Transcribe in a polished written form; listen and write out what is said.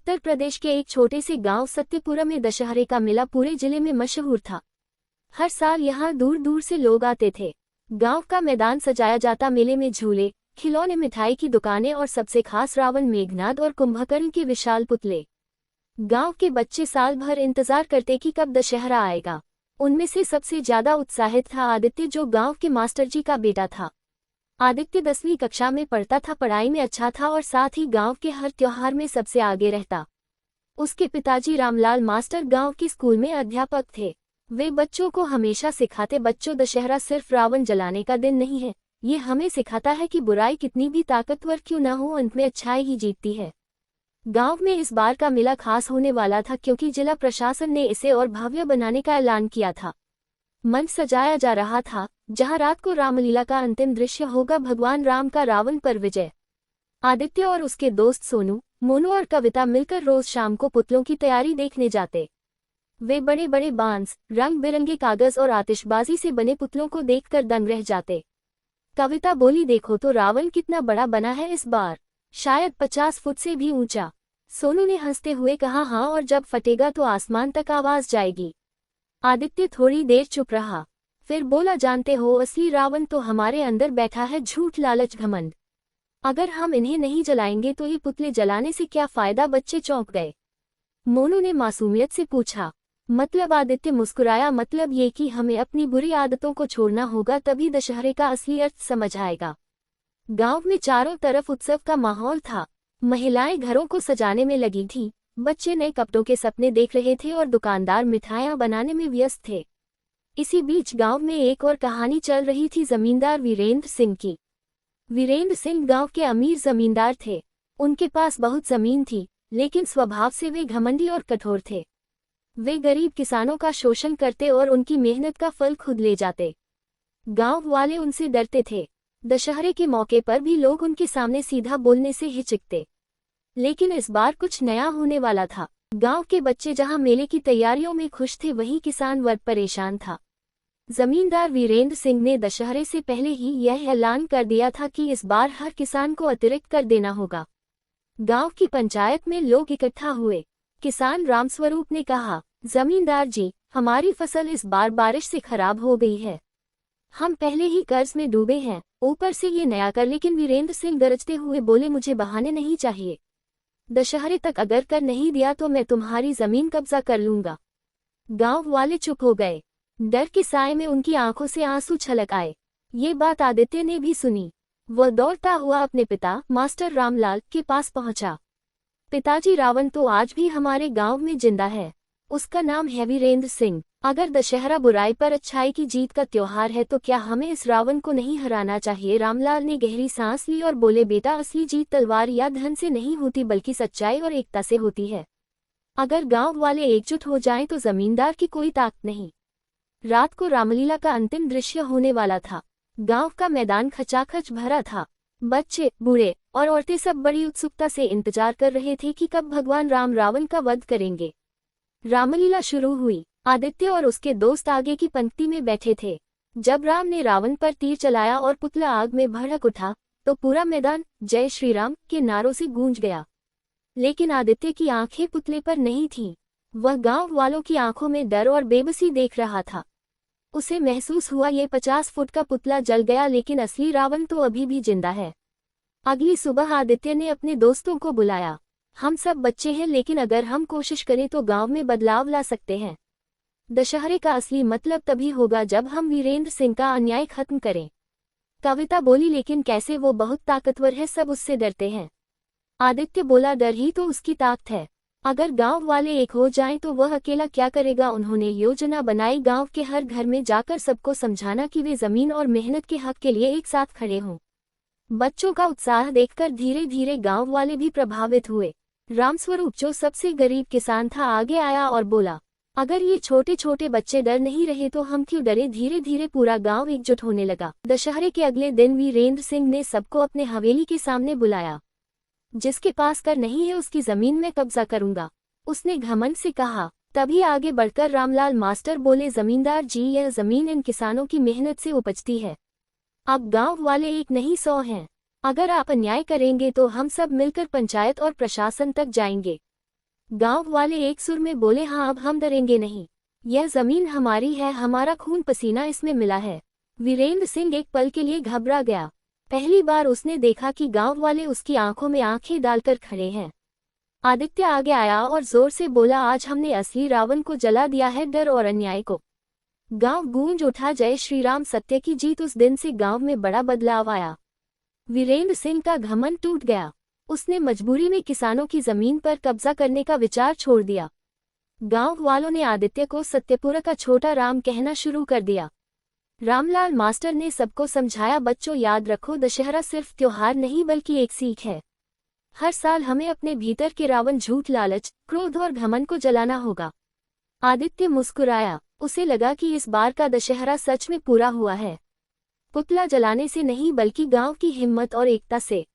उत्तर प्रदेश के एक छोटे से गांव सत्यपुरा में दशहरे का मेला पूरे जिले में मशहूर था। हर साल यहां दूर दूर से लोग आते थे। गांव का मैदान सजाया जाता, मेले में झूले, खिलौने, मिठाई की दुकानें और सबसे खास रावण, मेघनाद और कुंभकर्ण के विशाल पुतले। गांव के बच्चे साल भर इंतजार करते कि कब दशहरा आएगा। उनमें से सबसे ज्यादा उत्साहित था आदित्य, जो गांव के मास्टर जी का बेटा था। आदित्य 10वीं कक्षा में पढ़ता था, पढ़ाई में अच्छा था और साथ ही गांव के हर त्योहार में सबसे आगे रहता। उसके पिताजी रामलाल मास्टर गांव के स्कूल में अध्यापक थे। वे बच्चों को हमेशा सिखाते, बच्चों, दशहरा सिर्फ रावण जलाने का दिन नहीं है, ये हमें सिखाता है कि बुराई कितनी भी ताकतवर क्यों न हो, अंत में अच्छाई ही जीतती है। गांव में इस बार का मेला खास होने वाला था क्योंकि जिला प्रशासन ने इसे और भव्य बनाने का ऐलान किया था। मंच सजाया जा रहा था जहां रात को रामलीला का अंतिम दृश्य होगा, भगवान राम का रावण पर विजय। आदित्य और उसके दोस्त सोनू, मोनू और कविता मिलकर रोज शाम को पुतलों की तैयारी देखने जाते। वे बड़े बड़े बांस, रंग बिरंगे कागज और आतिशबाजी से बने पुतलों को देखकर दंग रह जाते। कविता बोली, देखो तो रावण कितना बड़ा बना है इस बार, शायद 50 फुट से भी ऊंचा। सोनू ने हंसते हुए कहा, हाँ, और जब फटेगा तो आसमान तक आवाज जाएगी। आदित्य थोड़ी देर चुप रहा, फिर बोला, जानते हो, असली रावण तो हमारे अंदर बैठा है, झूठ, लालच, घमंड। अगर हम इन्हें नहीं जलाएंगे तो ये पुतले जलाने से क्या फायदा? बच्चे चौंक गए। मोनू ने मासूमियत से पूछा, मतलब? आदित्य मुस्कुराया, मतलब ये कि हमें अपनी बुरी आदतों को छोड़ना होगा, तभी दशहरे का असली अर्थ समझ आएगा। गांव में चारों तरफ उत्सव का माहौल था। महिलाएं घरों को सजाने में लगी थीं, बच्चे नए कपड़ों के सपने देख रहे थे और दुकानदार मिठाइयां बनाने में व्यस्त थे। इसी बीच गांव में एक और कहानी चल रही थी, जमींदार वीरेंद्र सिंह की। वीरेंद्र सिंह गांव के अमीर जमींदार थे। उनके पास बहुत जमीन थी, लेकिन स्वभाव से वे घमंडी और कठोर थे। वे गरीब किसानों का शोषण करते और उनकी मेहनत का फल खुद ले जाते। गांव वाले उनसे डरते थे। दशहरे के मौके पर भी लोग उनके सामने सीधा बोलने से हिचकते। लेकिन इस बार कुछ नया होने वाला था। गांव के बच्चे जहां मेले की तैयारियों में खुश थे, वहीं किसान वर्ग परेशान था। जमींदार वीरेंद्र सिंह ने दशहरे से पहले ही यह ऐलान कर दिया था कि इस बार हर किसान को अतिरिक्त कर देना होगा। गांव की पंचायत में लोग इकट्ठा हुए। किसान रामस्वरूप ने कहा, जमींदार जी, हमारी फसल इस बार बारिश से खराब हो गई है। हम पहले ही कर्ज में डूबे हैं, ऊपर से ये नया कर। लेकिन वीरेंद्र सिंह गरजते हुए बोले, मुझे बहाने नहीं चाहिए। दशहरे तक अगर कर नहीं दिया तो मैं तुम्हारी जमीन कब्जा कर लूंगा। गांव वाले चुप हो गए। डर के साए में उनकी आंखों से आंसू छलक आए। ये बात आदित्य ने भी सुनी। वह दौड़ता हुआ अपने पिता मास्टर रामलाल के पास पहुंचा। पिताजी, रावण तो आज भी हमारे गांव में जिंदा है। उसका नाम है वीरेंद्र सिंह। अगर दशहरा बुराई पर अच्छाई की जीत का त्योहार है तो क्या हमें इस रावण को नहीं हराना चाहिए? रामलाल ने गहरी सांस ली और बोले, बेटा, असली जीत तलवार या धन से नहीं होती, बल्कि सच्चाई और एकता से होती है। अगर गांव वाले एकजुट हो जाएं तो जमींदार की कोई ताकत नहीं। रात को रामलीला का अंतिम दृश्य होने वाला था। गांव का मैदान खचाखच भरा था। बच्चे, बूढ़े और औरतें सब बड़ी उत्सुकता से इंतजार कर रहे थे कि कब भगवान राम रावण का वध करेंगे। रामलीला शुरू हुई। आदित्य और उसके दोस्त आगे की पंक्ति में बैठे थे। जब राम ने रावण पर तीर चलाया और पुतला आग में भड़क उठा तो पूरा मैदान जय श्री राम के नारों से गूंज गया। लेकिन आदित्य की आंखें पुतले पर नहीं थीं। वह गांव वालों की आंखों में डर और बेबसी देख रहा था। उसे महसूस हुआ, ये 50 फुट का पुतला जल गया, लेकिन असली रावण तो अभी भी जिंदा है। अगली सुबह आदित्य ने अपने दोस्तों को बुलाया। हम सब बच्चे हैं, लेकिन अगर हम कोशिश करें तो गांव में बदलाव ला सकते हैं। दशहरे का असली मतलब तभी होगा जब हम वीरेंद्र सिंह का अन्याय खत्म करें। कविता बोली, लेकिन कैसे? वो बहुत ताकतवर है, सब उससे डरते हैं। आदित्य बोला, डर ही तो उसकी ताकत है। अगर गांव वाले एक हो जाएं तो वह अकेला क्या करेगा? उन्होंने योजना बनाई, गांव के हर घर में जाकर सबको समझाना कि वे जमीन और मेहनत के हक के लिए एक साथ खड़े हों। बच्चों का उत्साह देखकर धीरे धीरे गांव वाले भी प्रभावित हुए। रामस्वरूप, जो सबसे गरीब किसान था, आगे आया और बोला, अगर ये छोटे छोटे बच्चे डर नहीं रहे तो हम क्यों डरे? धीरे धीरे पूरा गांव एकजुट होने लगा। दशहरे के अगले दिन वीरेंद्र सिंह ने सबको अपने हवेली के सामने बुलाया। जिसके पास कर नहीं है उसकी जमीन में कब्जा करूंगा, उसने घमंड से कहा। तभी आगे बढ़कर रामलाल मास्टर बोले, जमींदार जी, यह जमीन इन किसानों की मेहनत से उपजती है। अब गांव वाले एक नहीं 100 हैं। अगर आप अन्याय करेंगे तो हम सब मिलकर पंचायत और प्रशासन तक जाएंगे। गांव वाले एक सुर में बोले, हाँ अब हम डरेंगे नहीं। यह जमीन हमारी है, हमारा खून पसीना इसमें मिला है। वीरेंद्र सिंह एक पल के लिए घबरा गया। पहली बार उसने देखा कि गांव वाले उसकी आंखों में आंखें डालकर खड़े हैं। आदित्य आगे आया और जोर से बोला, आज हमने असली रावण को जला दिया है, डर और अन्याय को। गांव गूंज उठा, जय श्री राम, सत्य की जीत। उस दिन से गांव में बड़ा बदलाव आया। वीरेंद्र सिंह का घमंड टूट गया। उसने मजबूरी में किसानों की जमीन पर कब्जा करने का विचार छोड़ दिया। गांव वालों ने आदित्य को सत्यपुरा का छोटा राम कहना शुरू कर दिया। रामलाल मास्टर ने सबको समझाया, बच्चों याद रखो, दशहरा सिर्फ त्योहार नहीं बल्कि एक सीख है। हर साल हमें अपने भीतर के रावण, झूठ, लालच, क्रोध और घमंड को जलाना होगा। आदित्य मुस्कुराया। उसे लगा कि इस बार का दशहरा सच में पूरा हुआ है। पुतला जलाने से नहीं बल्कि गांव की हिम्मत और एकता से।